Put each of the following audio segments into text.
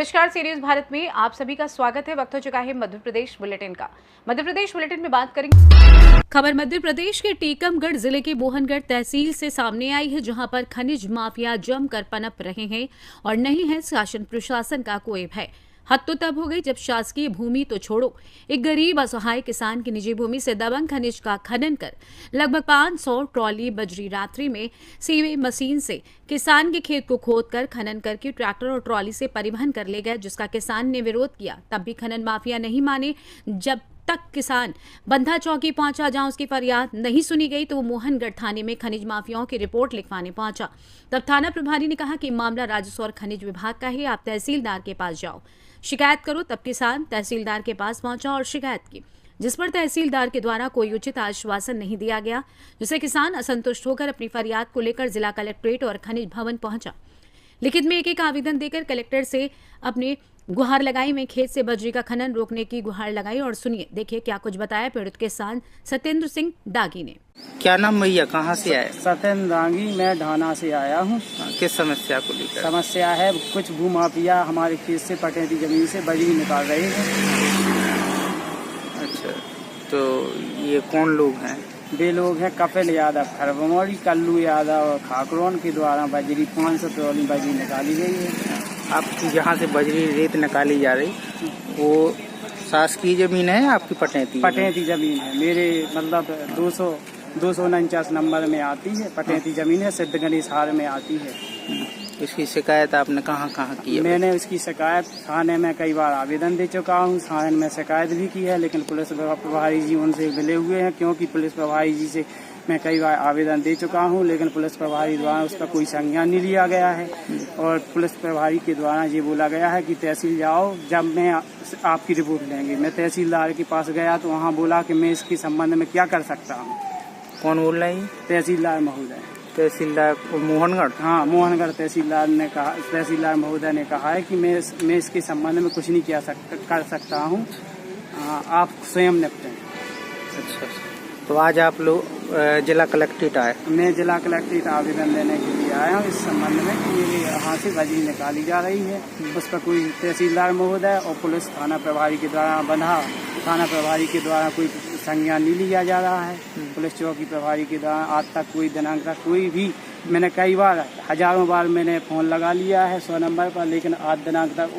नमस्कार, सी न्यूज़ भारत में आप सभी का स्वागत है। वक्त हो चुका है मध्य प्रदेश बुलेटिन का। मध्य प्रदेश बुलेटिन में बात करेंगे। खबर मध्य प्रदेश के टीकमगढ़ जिले के मोहनगढ़ तहसील से सामने आई है, जहां पर खनिज माफिया जमकर पनप रहे हैं और नहीं है शासन प्रशासन का कोई भय। हद तो तब हो गई जब शासकीय भूमि तो छोड़ो, एक गरीब असहाय किसान की निजी भूमि से दबंग खनिज का खनन कर लगभग 500 ट्रॉली बजरी रात्रि में सीवे मशीन से किसान के खेत को खोदकर खनन करके ट्रैक्टर और ट्रॉली से परिवहन कर ले गए, जिसका किसान ने विरोध किया। तब भी खनन माफिया नहीं माने। जब तक किसान बंधा चौकी पहुंचा, जहां उसकी फरियाद नहीं सुनी गई, तो वो मोहनगढ़ थाने में खनिज माफियाओं की रिपोर्ट लिखवाने पहुंचा। तब थाना प्रभारी ने कहा कि मामला राजस्व और खनिज विभाग का है, आप तहसीलदार के पास जाओ, शिकायत करो। तब किसान तहसीलदार के पास पहुंचा और शिकायत की, जिस पर तहसीलदार के द्वारा कोई उचित आश्वासन नहीं दिया गया, जिससे किसान असंतुष्ट होकर अपनी फरियाद को लेकर जिला कलेक्ट्रेट और खनिज भवन पहुंचा। लिखित में एक आवेदन देकर कलेक्टर से अपने गुहार लगाई में खेत से बजरी का खनन रोकने की गुहार लगाई। और सुनिए, देखिए क्या कुछ बताया पीड़ित किसान सत्येंद्र सिंह दागी ने। क्या नाम भैया, कहाँ से आए? सत्येंद्र दागी, मैं ढाना से आया हूँ। किस समस्या को लेकर? समस्या है कुछ भूमाफिया हमारे खेत से पटेती जमीन से बजरी निकाल रहे हैं। अच्छा, तो ये कौन लोग हैं? वे लोग हैं कपिल यादव, खरबमौड़ी, कल्लू यादव और खाकरोन के द्वारा बजरी 500 ट्रॉली बजरी निकाली गई है। आपकी जहाँ से बजरी रेत निकाली जा रही, वो शासकीय जमीन है आपकी पटेती? पटेती जमीन है मेरे, मतलब 249 नंबर में आती है। पटेती जमीन है, सिद्ध गणेश हार में आती है। इसकी शिकायत आपने कहाँ कहाँ की है? मैंने उसकी शिकायत थाने में कई बार आवेदन दे चुका हूँ, थाने में शिकायत भी की है, लेकिन पुलिस प्रभारी जी उनसे मिले हुए हैं, क्योंकि पुलिस प्रभारी जी से मैं कई बार आवेदन दे चुका हूँ, लेकिन पुलिस प्रभारी द्वारा उसका कोई संज्ञान नहीं लिया गया है। और पुलिस प्रभारी के द्वारा ये बोला गया है कि तहसील जाओ, जब मैं आपकी रिपोर्ट लेंगे। मैं तहसीलदार के पास गया तो वहाँ बोला कि मैं इसके संबंध में क्या कर सकता हूँ। कौन बोल रहे हैं? तहसीलदार महोदय। तहसीलदार मोहनगढ़? हाँ, मोहनगढ़ तहसीलदार महोदय ने कहा है कि मैं इसके संबंध में कुछ नहीं कर सकता हूँ, आप स्वयं निपटें। अच्छा, तो आज आप लोग जिला कलेक्ट्रेट आए? मैं जिला कलेक्ट्रेट आवेदन देने के लिए आया हूँ इस संबंध में कि मेरे यहाँ से बजरी निकाली जा रही है। उस पर कोई तहसीलदार महोदय और पुलिस थाना प्रभारी के द्वारा थाना प्रभारी के द्वारा कोई संज्ञान नहीं लिया जा रहा है। पुलिस चौकी प्रभारी के द्वारा आज तक कोई दिनांक तक कोई भी, मैंने कई बार हजारों बार मैंने फोन लगा लिया है 100 नंबर पर, लेकिन आज दिनांक तक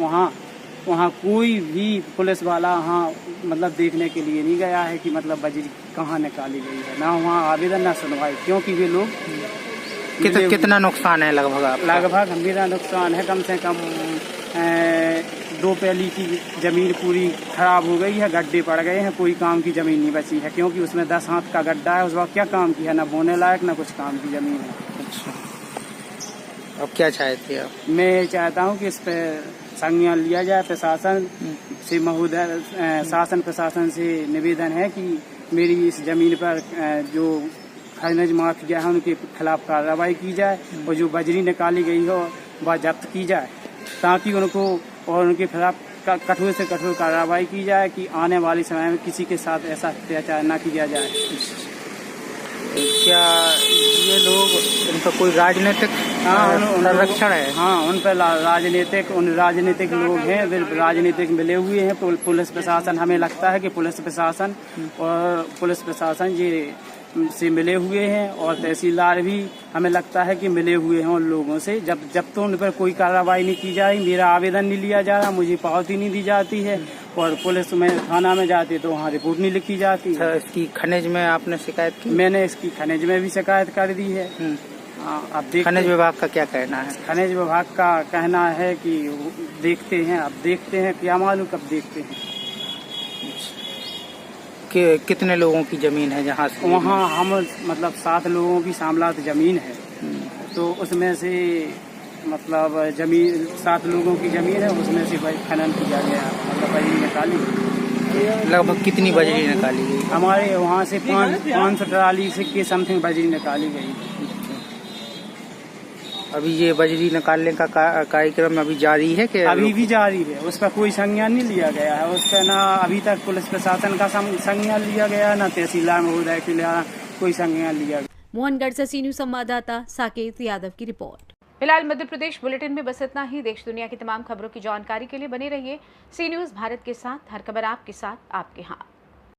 वहाँ कोई भी पुलिस वाला वहाँ मतलब देखने के लिए नहीं गया है कि मतलब बजरी कहाँ निकाली गई है। ना वहाँ आवेदन ना सुनवाई, क्योंकि वे लोग कितना नुकसान है लगभग मेरा नुकसान है कम से कम 2 पैली की जमीन पूरी खराब हो गई है, गड्ढे पड़ गए हैं, कोई काम की जमीन नहीं बची है, क्योंकि उसमें 10 हाथ का गड्ढा है। उस वक्त क्या काम किया, ना बोने लायक ना कुछ काम की जमीन है। अच्छा, अब क्या चाहते हैं आप? मैं चाहता हूँ कि इस पे संज्ञान लिया जाए। प्रशासन से महोदय, शासन प्रशासन से निवेदन है कि मेरी इस जमीन पर जो खनिज माफिया है उनके खिलाफ कार्रवाई की जाए, और जो बजरी निकाली गई हो वह जब्त की जाए, ताकि उनको और उनके खिलाफ कठोर से कठोर कार्रवाई की जाए कि आने वाले समय में किसी के साथ ऐसा अत्याचार न किया जाए। क्या ये लोग, उनका कोई राजनीतिक संरक्षण है? हाँ, उन पर राजनीतिक लोग हैं, वे राजनीतिक मिले हुए हैं। पुलिस प्रशासन, हमें लगता है कि पुलिस प्रशासन ये से मिले हुए हैं, और तहसीलदार भी हमें लगता है कि मिले हुए हैं उन लोगों से। जब तो उन पर कोई कार्रवाई नहीं की जा रही, मेरा आवेदन नहीं लिया जा रहा, मुझे पावती नहीं दी जाती है, और पुलिस में थाना में जाती तो वहाँ रिपोर्ट नहीं लिखी जाती है। इसकी खनिज में आपने शिकायत की? मैंने इसकी खनिज में भी शिकायत कर दी है। अब खनिज विभाग का क्या कहना है? खनिज विभाग का कहना है कि देखते हैं, क्या मालूम कब देखते हैं। कितने लोगों की जमीन है जहाँ से? वहाँ हम मतलब 7 लोगों की शामलात जमीन है, तो उसमें से मतलब 7 लोगों की जमीन है, उसमें से खनन किया गया, मतलब बजरी निकाली। लगभग कितनी बजरी निकाली गई? हमारे वहाँ से 500 ट्राली के समथिंग बजरी निकाली गई। अभी ये बजरी निकालने का कार्यक्रम अभी जारी है कि? अभी भी जारी है, उसका कोई संज्ञान नहीं लिया गया है। उसका ना अभी तक पुलिस प्रशासन का संज्ञान लिया गया, ना तहसीलदार महोदय के लिए कोई संज्ञान लिया गया। मोहनगढ़ से सी न्यूज़ संवाददाता साकेत यादव की रिपोर्ट। फिलहाल मध्य प्रदेश बुलेटिन में बस इतना ही। देश दुनिया की तमाम खबरों की जानकारी के लिए बने रहिए सी न्यूज़ भारत के साथ। हर खबर आपके साथ, आपके हाथ।